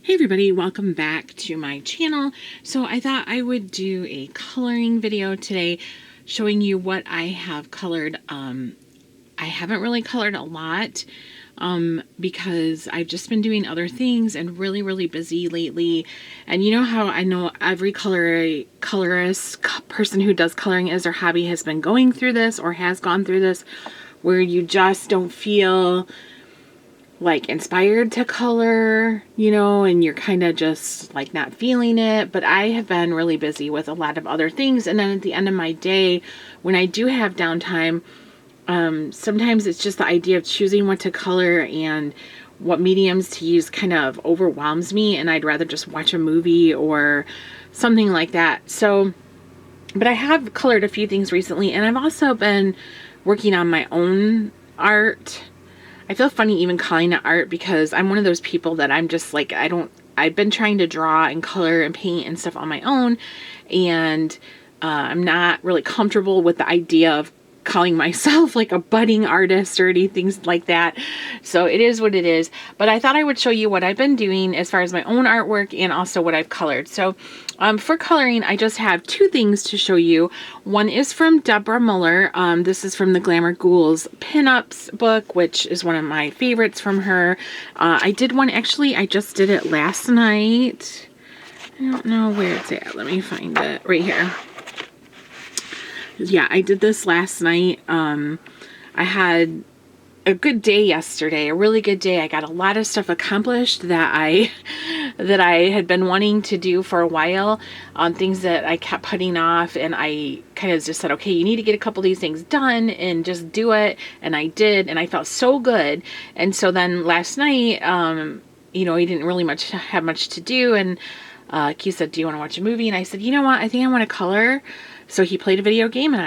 Hey everybody, welcome back to my channel. So I thought I would do a coloring video today showing you what I have colored. I haven't really colored a lot because I've just been doing other things and really busy lately. And you know how I know every colorist person who does coloring as their hobby has been going through this or has gone through this, where you just don't feel like inspired to color, you know, and you're kind of just like not feeling it. But I have been really busy with a lot of other things, and then at the end of my day, when I do have downtime, sometimes it's just the idea of choosing what to color and what mediums to use kind of overwhelms me, and I'd rather just watch a movie or something like that. So, but I have colored a few things recently, and I've also been working on my own art. I feel funny even calling it art because I'm one of those people that I'm just like, I've been trying to draw and color and paint and stuff on my own, and I'm not really comfortable with the idea of calling myself like a budding artist or anything like that. So it is what it is. But I thought I would show you what I've been doing as far as my own artwork and also what I've colored. So for coloring, I just have two things to show you. One is from Deborah Muller. This is from the Glamour Ghouls Pinups book, which is one of my favorites from her. I did one, actually, I just did it last night. I don't know where it's at. Let me find it right here. Yeah, I did this last night. I had a good day yesterday, a really good day. I got a lot of stuff accomplished that I had been wanting to do for a while, things that I kept putting off, and I kind of just said, okay, you need to get a couple of these things done and just do it. And I did, and I felt so good. And so then last night, you know, I didn't really have much to do, and Keith said, do you want to watch a movie? And I said, you know what, I think I want to color. So he played a video game, and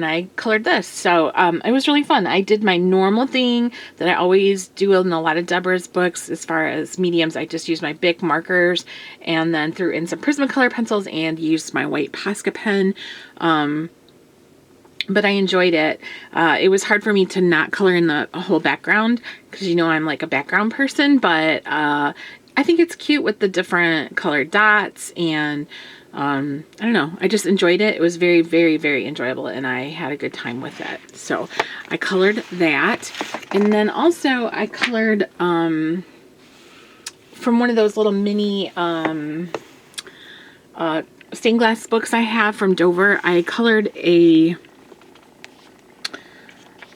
I colored this. So it was really fun. I did my normal thing that I always do in a lot of Deborah's books as far as mediums. I just used my Bic markers and then threw in some Prismacolor pencils and used my white Posca pen. But I enjoyed it. It was hard for me to not color in the whole background because, you know, I'm like a background person, but I think it's cute with the different colored dots, and I don't know, I just enjoyed it. It was very enjoyable, and I had a good time with it. So I colored that, and then also I colored from one of those little mini stained glass books I have from Dover. I colored a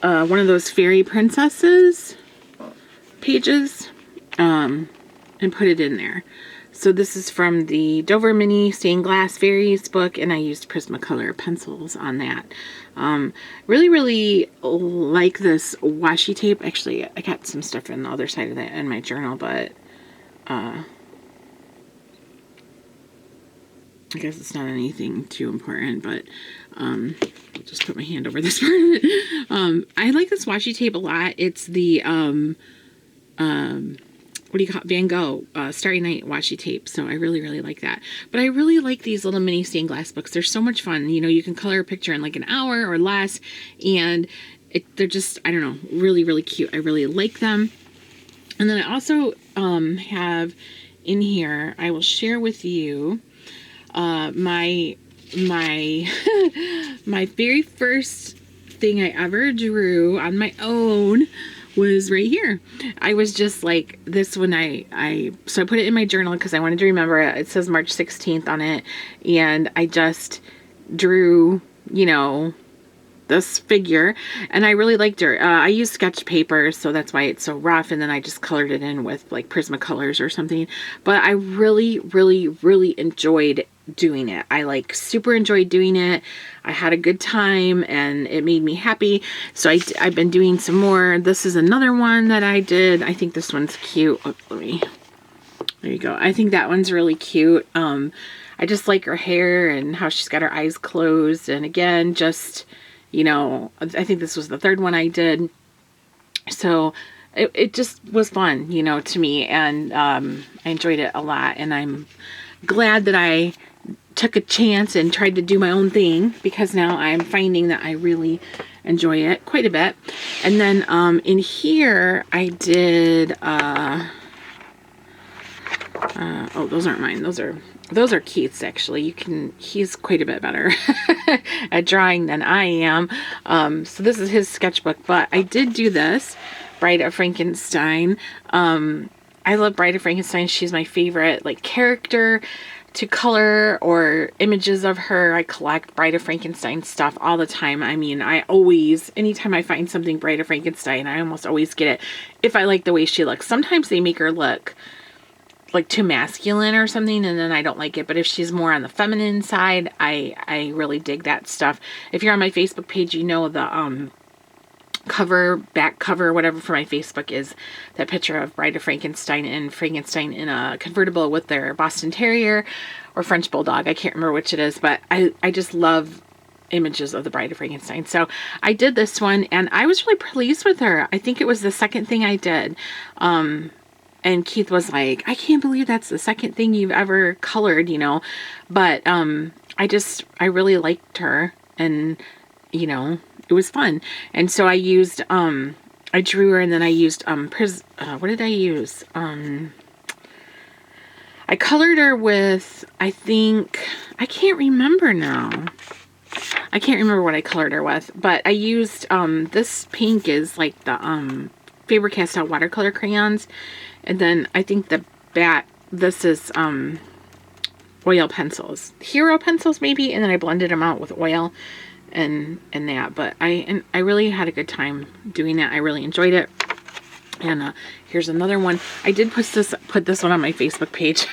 one of those fairy princesses pages and put it in there. So this is from the Dover Mini Stained Glass Fairies book, and I used Prismacolor pencils on that. Really like this washi tape. Actually, I got some stuff in the other side of that in my journal, but I guess it's not anything too important, but I'll just put my hand over this part of it. I like this washi tape a lot. It's the what do you call it? Van Gogh Starry Night washi tape. So I really like that. But I really like these little mini stained glass books. They're so much fun. You know, you can color a picture in like an hour or less, and they're just, I don't know, really cute. I really like them. And then I also have in here, I will share with you my my very first thing I ever drew on my own was right here. I was just like this when so I put it in my journal because I wanted to remember it. It says March 16th on it, and I just drew, you know, this figure, and I really liked her. I used sketch paper, so that's why it's so rough, and then I just colored it in with like Prismacolors or something. But I really enjoyed doing it. I like super enjoyed doing it. I had a good time, and it made me happy. So I've been doing some more. This is another one that I did. I think this one's cute. Oh, there you go. I think that one's really cute. I just like her hair and how she's got her eyes closed. And again, just, you know, I think this was the third one I did. So it just was fun, you know, to me. And I enjoyed it a lot. And I'm glad that I took a chance and tried to do my own thing, because now I'm finding that I really enjoy it quite a bit. And then in here I did Oh, those aren't mine. Those are Keith's, actually. He's quite a bit better at drawing than I am. So this is his sketchbook, but I did do this, Bride of Frankenstein. I love Bride of Frankenstein. She's my favorite, like, character to color, or images of her. I collect Bride of Frankenstein stuff all the time. I mean, anytime I find something Bride of Frankenstein, I almost always get it if I like the way she looks. Sometimes they make her look like too masculine or something, and then I don't like it. But if she's more on the feminine side, I really dig that stuff. If you're on my Facebook page, you know the back cover, whatever, for my Facebook is that picture of Bride of Frankenstein and Frankenstein in a convertible with their Boston Terrier or French Bulldog. I can't remember which it is, but I just love images of the Bride of Frankenstein. So I did this one, and I was really pleased with her. I think it was the second thing I did. And Keith was like, I can't believe that's the second thing you've ever colored, but I really liked her, and it was fun. And so I used, I drew her, and then I used, what did I use? I colored her with, I can't remember now. I can't remember what I colored her with, but I used, this pink is like the, Faber-Castell watercolor crayons. And then I think this is, oil pencils, Hero pencils maybe. And then I blended them out with oil and that, but I really had a good time doing that. I really enjoyed it. And here's another one. I did put this one on my Facebook page,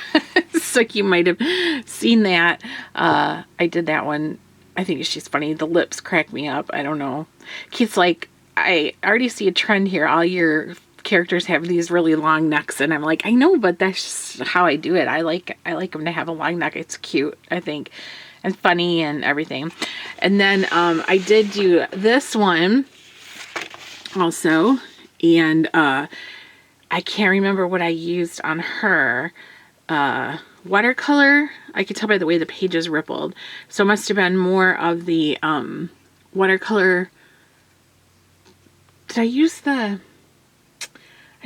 so you might have seen that. I did that one. I think she's funny. The lips crack me up. I don't know. Keith's like, I already see a trend here. All your characters have these really long necks, and I'm like, I know, but that's just how I do it. I like them to have a long neck. It's cute, I think, and funny and everything. And then I did do this one also, and I can't remember what I used on her. Watercolor. I could tell by the way the pages rippled, so it must have been more of the watercolor. Did I use I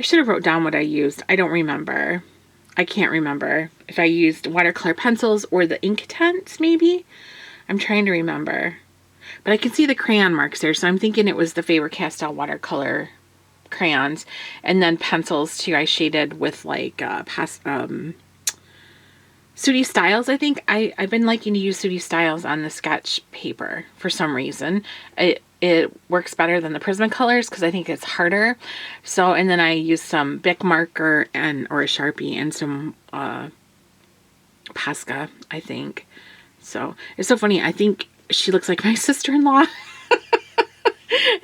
should have wrote down what I used. I don't remember. I can't remember if I used watercolor pencils or the Inktense, maybe. I'm trying to remember. But I can see the crayon marks there, so I'm thinking it was the Faber-Castell watercolor crayons. And then pencils, too, I shaded with, like, Sooty Styles, I think. I've been liking to use Sooty Styles on the sketch paper for some reason. It works better than the Prismacolors because I think it's harder. So, and then I use some Bic marker or a Sharpie and some Posca, I think. So, it's so funny. I think she looks like my sister-in-law.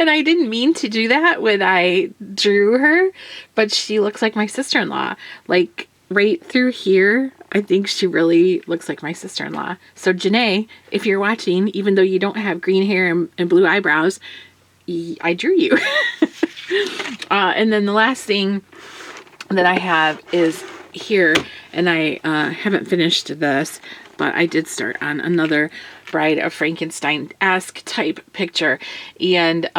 And I didn't mean to do that when I drew her, but she looks like my sister-in-law. Like, right through here, I think she really looks like my sister-in-law. So Janae, if you're watching, even though you don't have green hair and blue eyebrows, I drew you. And then the last thing that I have is here, and I haven't finished this, but I did start on another Bride of Frankenstein-esque type picture. And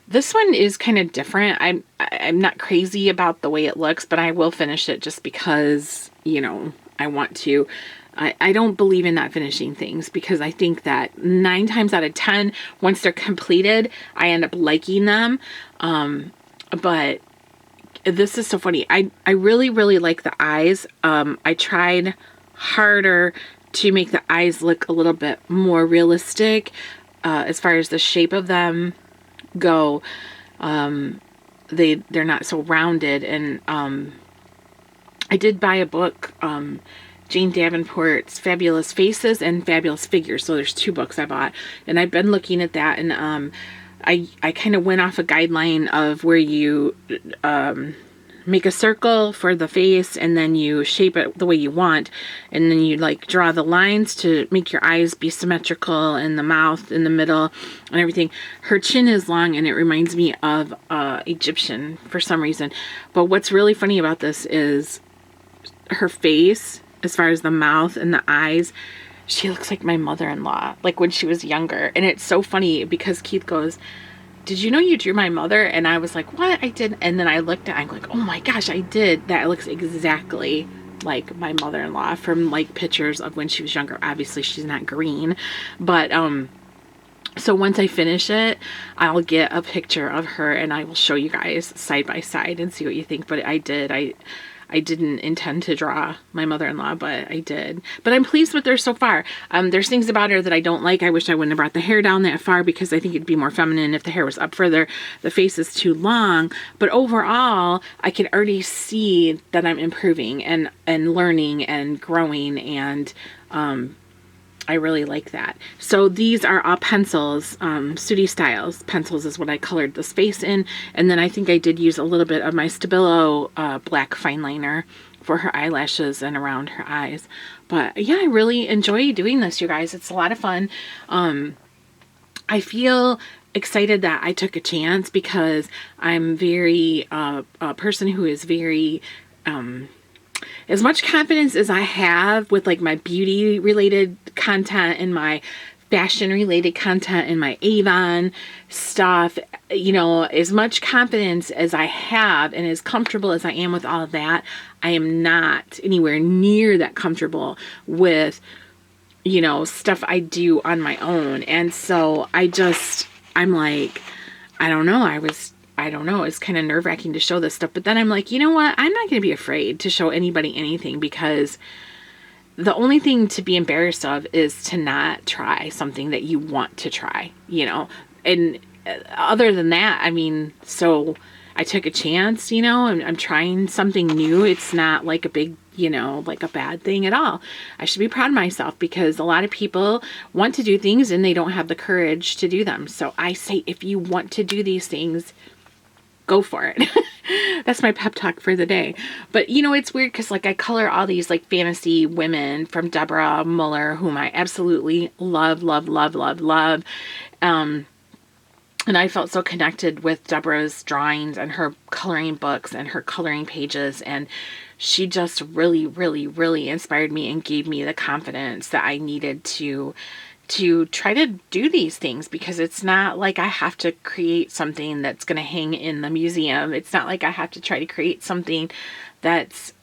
this one is kind of different. I'm not crazy about the way it looks, but I will finish it just because, I want to. I don't believe in not finishing things because I think that 9 times out of 10, once they're completed, I end up liking them. But this is so funny. I really, really like the eyes. I tried harder to make the eyes look a little bit more realistic as far as the shape of them go. They're not so rounded, and I did buy a book, Jane Davenport's Fabulous Faces and Fabulous Figures. So there's 2 books I bought, and I've been looking at that, and I kind of went off a guideline of where you make a circle for the face, and then you shape it the way you want, and then you like draw the lines to make your eyes be symmetrical, and the mouth in the middle and everything. Her chin is long, and it reminds me of Egyptian for some reason. But what's really funny about this is her face, as far as the mouth and the eyes. She looks like my mother-in-law, like when she was younger. And it's so funny because Keith goes, did you know you drew my mother? And I was like, what? I did. And then I looked at it, I'm like, oh my gosh, I did. That looks exactly like my mother-in-law from like pictures of when she was younger. Obviously she's not green, but so once I finish it, I'll get a picture of her and I will show you guys side by side and see what you think. But I didn't intend to draw my mother-in-law, but I did. But I'm pleased with her so far. There's things about her that I don't like. I wish I wouldn't have brought the hair down that far because I think it'd be more feminine if the hair was up further. The face is too long. But overall, I can already see that I'm improving and learning and growing, and I really like that. So these are all pencils, Sooty Styles pencils is what I colored this face in. And then I think I did use a little bit of my Stabilo black fine liner for her eyelashes and around her eyes. But yeah, I really enjoy doing this, you guys. It's a lot of fun. I feel excited that I took a chance because I'm very, a person who is very, as much confidence as I have with like my beauty related content and my fashion related content and my Avon stuff, you know, as much confidence as I have and as comfortable as I am with all of that, I am not anywhere near that comfortable with, you know, stuff I do on my own. And so I'm like, I don't know. It's kind of nerve-wracking to show this stuff. But then I'm like, you know what? I'm not going to be afraid to show anybody anything, because the only thing to be embarrassed of is to not try something that you want to try, you know? And other than that, I mean, so I took a chance, you know, I'm trying something new. It's not like a big, you know, like a bad thing at all. I should be proud of myself because a lot of people want to do things and they don't have the courage to do them. So I say, if you want to do these things, go for it. That's my pep talk for the day. But you know, it's weird because like I color all these like fantasy women from Deborah Muller, whom I absolutely love. And I felt so connected with Deborah's drawings and her coloring books and her coloring pages. And she just really inspired me and gave me the confidence that I needed to try to do these things, because it's not like I have to create something that's going to hang in the museum. It's not like I have to try to create something that's,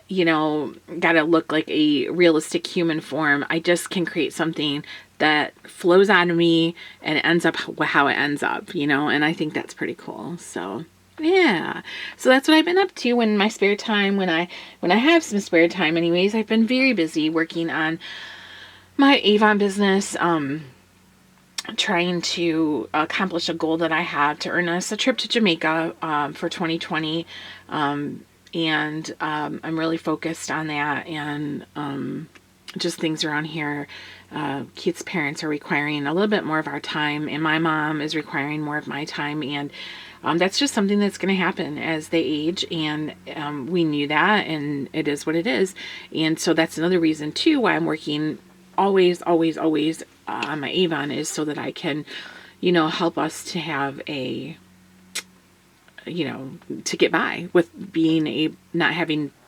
you know, got to look like a realistic human form. I just can create something that flows out of me and ends up how it ends up, you know, and I think that's pretty cool. So yeah, so that's what I've been up to in my spare time. When I have some spare time anyways, I've been very busy working on my Avon business, trying to accomplish a goal that I have to earn us a trip to Jamaica for 2020. I'm really focused on that, and just things around here. Keith's parents are requiring a little bit more of our time, and my mom is requiring more of my time, and that's just something that's going to happen as they age, and we knew that, and it is what it is. And so that's another reason too why I'm working always on my Avon, is so that I can, you know, help us to have a, you know, to get by with being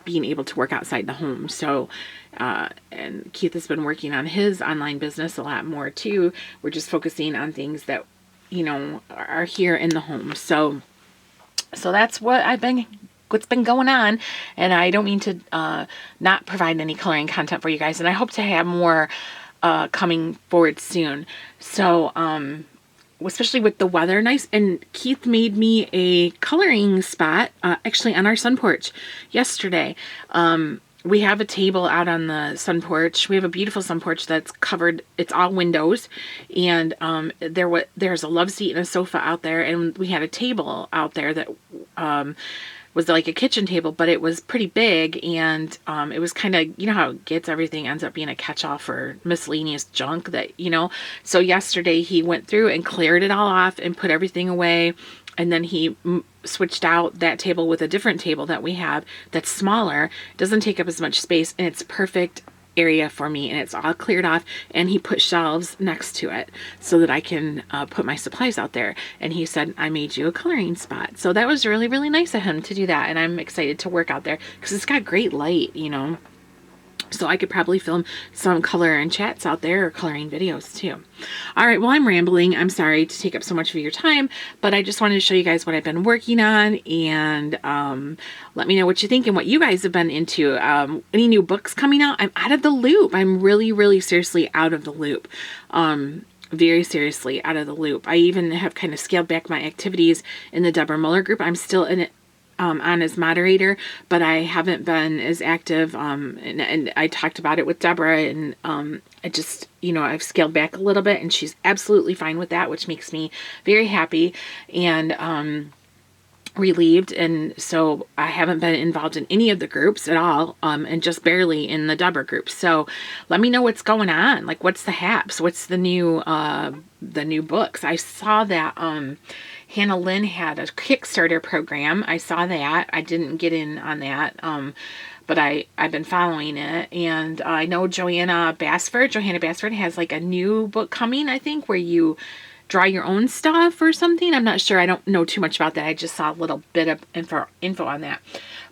being able to work outside the home. So and Keith has been working on his online business a lot more too. We're just focusing on things that, you know, are here in the home. So that's what's been going on, and I don't mean to not provide any coloring content for you guys, and I hope to have more coming forward soon. So especially with the weather nice, and Keith made me a coloring spot actually on our sun porch yesterday. We have a table out on the sun porch. We have a beautiful sun porch that's covered. It's all windows, and there's a love seat and a sofa out there, and we had a table out there that was like a kitchen table, but it was pretty big, and it was kind of, you know how it gets, everything ends up being a catch-all for miscellaneous junk that, you know. So yesterday he went through and cleared it all off and put everything away, and then he switched out that table with a different table that we have that's smaller, doesn't take up as much space, and it's perfect area for me, and it's all cleared off, and he put shelves next to it so that I can put my supplies out there. And he said, I made you a coloring spot. So that was really nice of him to do that, and I'm excited to work out there because it's got great light, you know. So I could probably film some color and chats out there, or coloring videos too. All right, well, I'm rambling. I'm sorry to take up so much of your time, but I just wanted to show you guys what I've been working on, and let me know what you think and what you guys have been into. Any new books coming out? I'm out of the loop. I'm really, really seriously out of the loop. Very seriously out of the loop. I even have kind of scaled back my activities in the Deborah Muller group. I'm still in it. On as moderator, but I haven't been as active, and I talked about it with Deborah, and I just, I've scaled back a little bit, and she's absolutely fine with that, which makes me very happy and relieved. And so I haven't been involved in any of the groups at all, and just barely in the Deborah group. So let me know what's going on. Like, what's the haps? What's the new books? I saw that Hannah Lynn had a Kickstarter program. I saw that. I didn't get in on that, but I've been following it. And I know Johanna Basford has like a new book coming, I think, where you draw your own stuff or something. I'm not sure. I don't know too much about that. I just saw a little bit of info on that.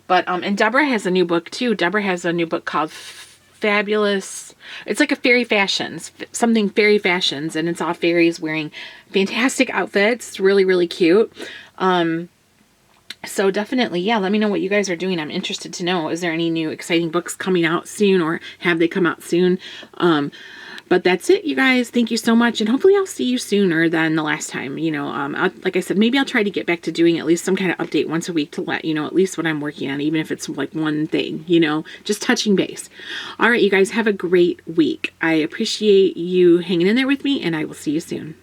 But and Deborah has a new book too. Deborah has a new book called Fabulous. It's like a fairy fashions, something fairy fashions, and it's all fairies wearing fantastic outfits. It's really, really cute. So definitely, yeah, let me know what you guys are doing. I'm interested to know, is there any new exciting books coming out soon, or have they come out soon? But that's it, you guys. Thank you so much. And hopefully I'll see you sooner than the last time. Like I said, maybe I'll try to get back to doing at least some kind of update once a week to let you know at least what I'm working on, even if it's like one thing, just touching base. All right, you guys, have a great week. I appreciate you hanging in there with me, and I will see you soon.